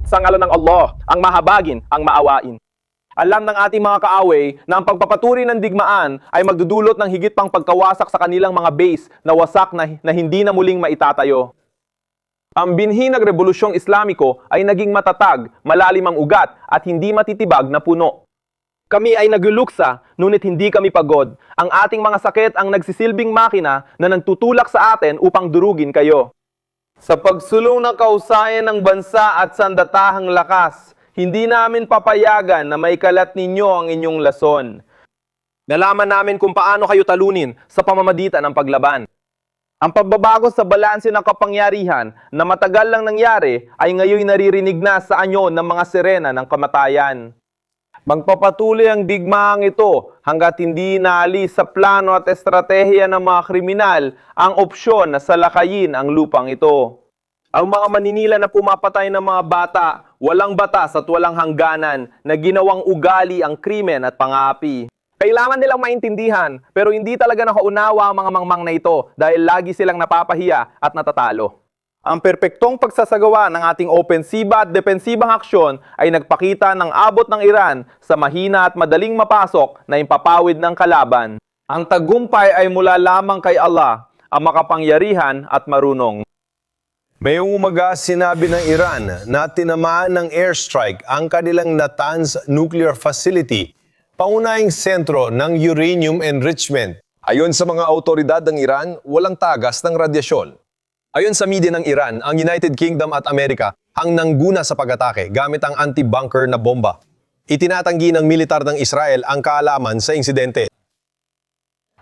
Sa ngalan ng Allah, ang mahabagin, ang maawain. Alam ng ating mga kaaway na ang pagpapaturi ng digmaan ay magdudulot ng higit pang pagkawasak sa kanilang mga base na wasak na hindi na muling maitatayo. Ang binhi ng Rebolusyong Islamiko ay naging matatag, malalim ang ugat at hindi matitibag na puno. Kami ay nagluluksa, ngunit hindi kami pagod. Ang ating mga sakit ang nagsisilbing makina na nagtutulak sa atin upang durugin kayo. Sa pagsulong ng kausayan ng bansa at sandatahang lakas, hindi namin papayagan na maikalat ninyo ang inyong lason. Nalaman namin kung paano kayo talunin sa pamamagitan ng paglaban. Ang pagbabago sa balanse ng kapangyarihan na matagal lang nangyari ay ngayon naririnig na sa anyo ng mga sirena ng kamatayan. Magpapatuloy ang digmaang ito hanggat hindi naalis sa plano at estratehiya ng mga kriminal ang opsyon na salakayin ang lupang ito. Ang mga maninila na pumapatay ng mga bata, walang batas at walang hangganan na ginawang ugali ang krimen at pang-aapi. Kailangan nilang maintindihan pero hindi talaga nakaunawa ang mga mangmang na ito dahil lagi silang napapahiya at natatalo. Ang perpektong pagsasagawa ng ating opensiba at depensibang aksyon ay nagpakita ng abot ng Iran sa mahina at madaling mapasok na impapawid ng kalaban. Ang tagumpay ay mula lamang kay Allah, ang makapangyarihan at marunong. Ngayong umaga, sinabi ng Iran na tinamaan ng airstrike ang kanilang Natanz nuclear facility, pangunahing sentro ng uranium enrichment. Ayon sa mga autoridad ng Iran, walang tagas ng radyasyon. Ayon sa media ng Iran, ang United Kingdom at Amerika ang nangguna sa pag-atake gamit ang anti-bunker na bomba. Itinatanggi ng militar ng Israel ang kaalaman sa insidente.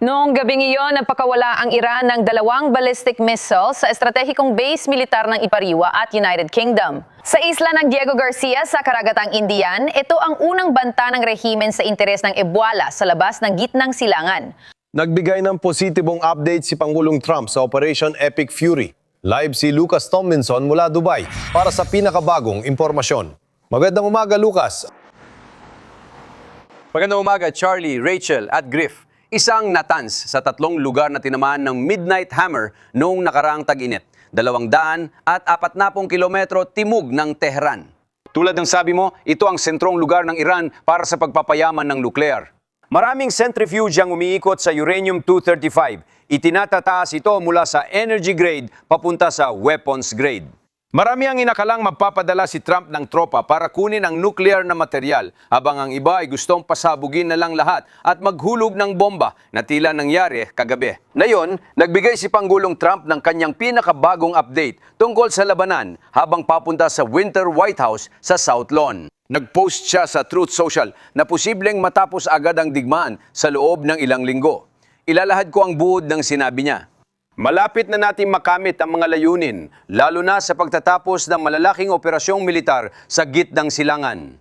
Noong gabing iyon, nagpakawala ang Iran ng 2 ballistic missiles sa estratehikong base militar ng Ipariwa at United Kingdom. Sa isla ng Diego Garcia sa Karagatang Indian, ito ang unang banta ng rehimen sa interes ng Ebola sa labas ng gitnang silangan. Nagbigay ng positibong update si Pangulong Trump sa Operation Epic Fury. Live si Lucas Tomlinson mula Dubai para sa pinakabagong impormasyon. Magandang umaga, Lucas. Magandang umaga, Charlie, Rachel at Griff. Isang Natanz sa 3 lugar na tinamaan ng Midnight Hammer noong nakaraang tag-init. 240 kilometro timog ng Tehran. Tulad ng sabi mo, ito ang sentrong lugar ng Iran para sa pagpapayaman ng nuklear. Maraming centrifuge ang umiikot sa uranium-235. Itinatataas ito mula sa energy grade papunta sa weapons grade. Marami ang inakalang magpapadala si Trump ng tropa para kunin ang nuclear na material, habang ang iba ay gustong pasabugin na lang lahat at maghulog ng bomba na tila nangyari kagabi. Ngayon, nagbigay si Pangulong Trump ng kanyang pinakabagong update tungkol sa labanan habang papunta sa Winter White House sa South Lawn. Nag-post siya sa Truth Social na posibleng matapos agad ang digmaan sa loob ng ilang linggo. Ilalahad ko ang buod ng sinabi niya. Malapit na natin makamit ang mga layunin, lalo na sa pagtatapos ng malalaking operasyong militar sa gitnang silangan.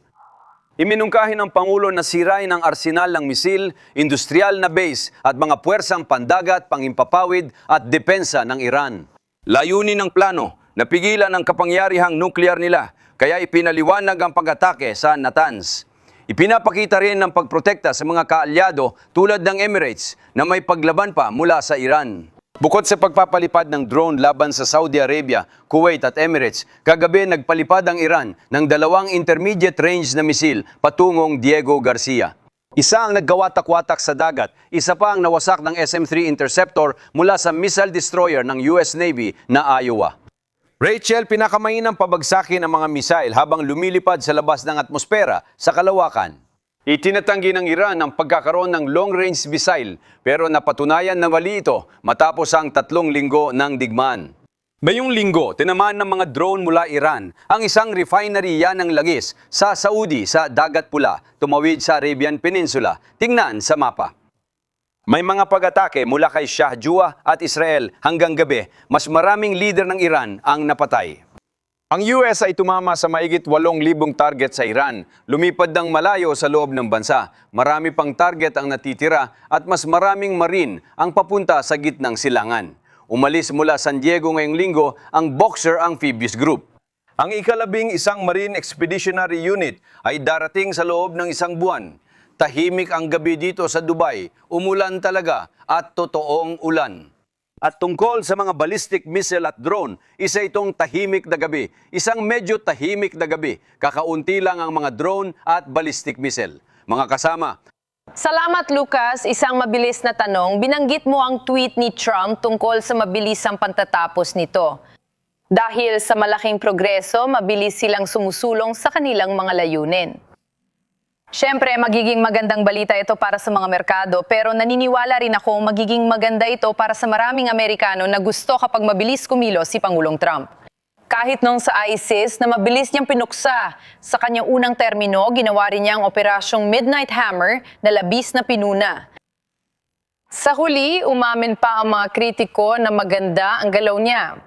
Iminungkahi ng Pangulo na sirain ang arsenal ng misil, industrial na base at mga puwersang pandagat, pangimpapawid at depensa ng Iran. Layunin ng plano na pigilan ang kapangyarihang nuklear nila, kaya ipinaliwanag ang pag-atake sa Natanz. Ipinapakita rin ng pagprotekta sa mga kaalyado tulad ng Emirates na may paglaban pa mula sa Iran. Bukod sa pagpapalipad ng drone laban sa Saudi Arabia, Kuwait at Emirates, kagabi nagpalipad ang Iran ng 2 intermediate range na misil patungong Diego Garcia. Isa ang nagkawatak-watak sa dagat, isa pa ang nawasak ng SM-3 Interceptor mula sa missile destroyer ng US Navy na Iowa. Rachel, pinakamainang pabagsakin ang mga misail habang lumilipad sa labas ng atmosfera sa kalawakan. Itinatanggi ng Iran ang pagkakaroon ng long-range missile pero napatunayan na mali ito matapos ang 3 linggo ng digmaan. Ngayong linggo, tinamaan ng mga drone mula Iran ang isang refinery yan ng langis sa Saudi sa Dagat Pula, tumawid sa Arabian Peninsula. Tingnan sa mapa. May mga pag-atake mula kay Shah Jua at Israel hanggang gabi, mas maraming leader ng Iran ang napatay. Ang US ay tumama sa maigit 8,000 target sa Iran. Lumipad ng malayo sa loob ng bansa. Marami pang target ang natitira at mas maraming marine ang papunta sa gitnang silangan. Umalis mula San Diego ngayong linggo ang Boxer Amphibious Group. Ang ika-11 Marine Expeditionary Unit ay darating sa loob ng 1 buwan. Tahimik ang gabi dito sa Dubai, umulan talaga at totoong ulan. At tungkol sa mga ballistic missile at drone, isa itong tahimik na gabi. Isang medyo tahimik na gabi. Kakaunti lang ang mga drone at ballistic missile. Mga kasama, Salamat Lucas, isang mabilis na tanong. Binanggit mo ang tweet ni Trump tungkol sa mabilisang pantatapos nito. Dahil sa malaking progreso, mabilis silang sumusulong sa kanilang mga layunin. Siyempre, magiging magandang balita ito para sa mga merkado, pero naniniwala rin ako magiging maganda ito para sa maraming Amerikano na gusto kapag mabilis kumilos si Pangulong Trump. Kahit nung sa ISIS na mabilis niyang pinuksa sa kanyang unang termino, ginawa rin niya ang operasyong Midnight Hammer na labis na pinuna. Sa huli, umamin pa ang mga kritiko na maganda ang galaw niya.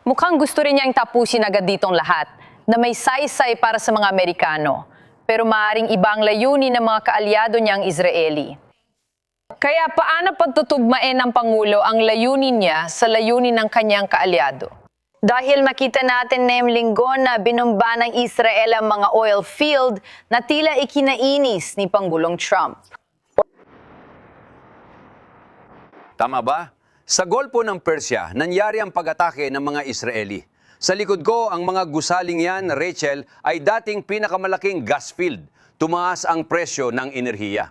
Mukhang gusto rin niyang tapusin agad ditong lahat, na may saysay para sa mga Amerikano. Pero maaaring ibang layunin ng mga kaalyado niyang Israeli. Kaya paano pagtutugmain ng Pangulo ang layunin niya sa layunin ng kanyang kaalyado? Dahil makita natin ngayong linggo na binumba ng Israel ang mga oil field na tila ikinainis ni Pangulong Trump. tama ba? Sa Golpo ng Persia, nangyari ang pag-atake ng mga Israeli. Sa likod ko, ang mga gusaling yan, Rachel, ay dating pinakamalaking gas field. Tumaas ang presyo ng enerhiya.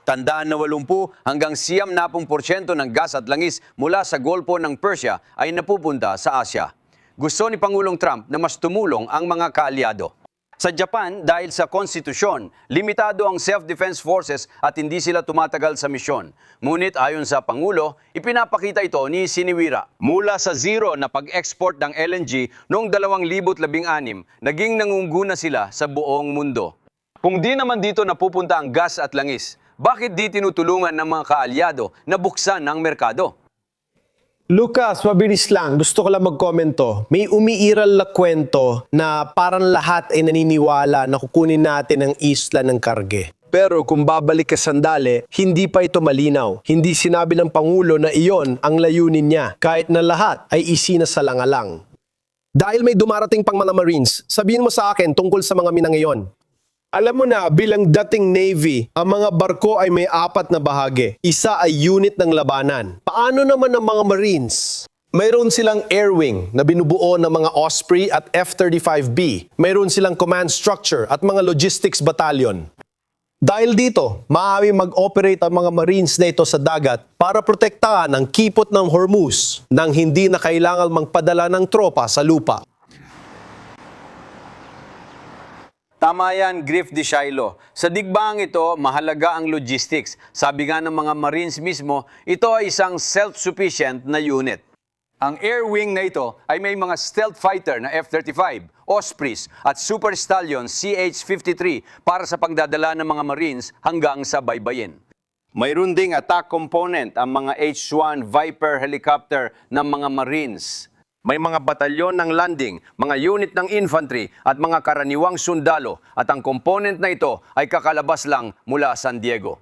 Tandaan na 80 hanggang 90% ng gas at langis mula sa Golpo ng Persia ay napupunta sa Asya. Gusto ni Pangulong Trump na mas tumulong ang mga kaalyado. Sa Japan, dahil sa konstitusyon, limitado ang self-defense forces at hindi sila tumatagal sa misyon. Ngunit ayon sa Pangulo, ipinapakita ito ni Siniwira. Mula sa zero na pag-export ng LNG noong 2016, naging nangunguna sila sa buong mundo. Kung di naman dito napupunta ang gas at langis, bakit di tinutulungan ng mga kaalyado na buksan ang merkado? Lucas, mabilis lang. Gusto ko lang magkomento. May umiiral na kwento na parang lahat ay naniniwala na kukunin natin ang isla ng karge. Pero kung babalik ka sandali, hindi pa ito malinaw. Hindi sinabi ng Pangulo na iyon ang layunin niya, kahit na lahat ay isinasalang-alang. Dahil may dumarating pang mga Marines, sabihin mo sa akin tungkol sa mga minangayon. Alam mo na, bilang dating Navy, ang mga barko ay may 4 na bahagi. Isa ay unit ng labanan. Paano naman ang mga Marines? Mayroon silang air wing na binubuo ng mga Osprey at F-35B. Mayroon silang command structure at mga logistics battalion. Dahil dito, maaari mag-operate ang mga Marines na ito sa dagat para protektahan ang kipot ng Hormuz nang hindi na kailangan magpadala ng tropa sa lupa. Tama yan, Griff de Shiloh. Sa digbaang ito, mahalaga ang logistics. Sabi nga ng mga Marines mismo, ito ay isang self-sufficient na unit. Ang air wing na ito ay may mga stealth fighter na F-35, Ospreys at Super Stallion CH-53 para sa pagdadala ng mga Marines hanggang sa baybayin. Mayroon ding attack component ang mga H-1 Viper helicopter ng mga Marines. May mga batalyon ng landing, mga unit ng infantry at mga karaniwang sundalo at ang component na ito ay kakalabas lang mula San Diego.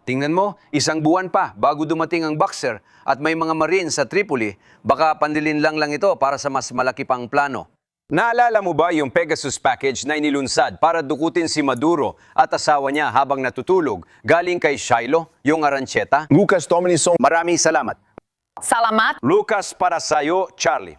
Tingnan mo, 1 buwan pa bago dumating ang Boxer at may mga Marines sa Tripoli, baka pandilin lang ito para sa mas malaki pang plano. Naalala mo ba yung Pegasus package na inilunsad para dukutin si Maduro at asawa niya habang natutulog galing kay Shiloh, yung Arancheta? Lucas Tomlinson. Maraming salamat. Salamat! Lucas para sa'yo, Charlie.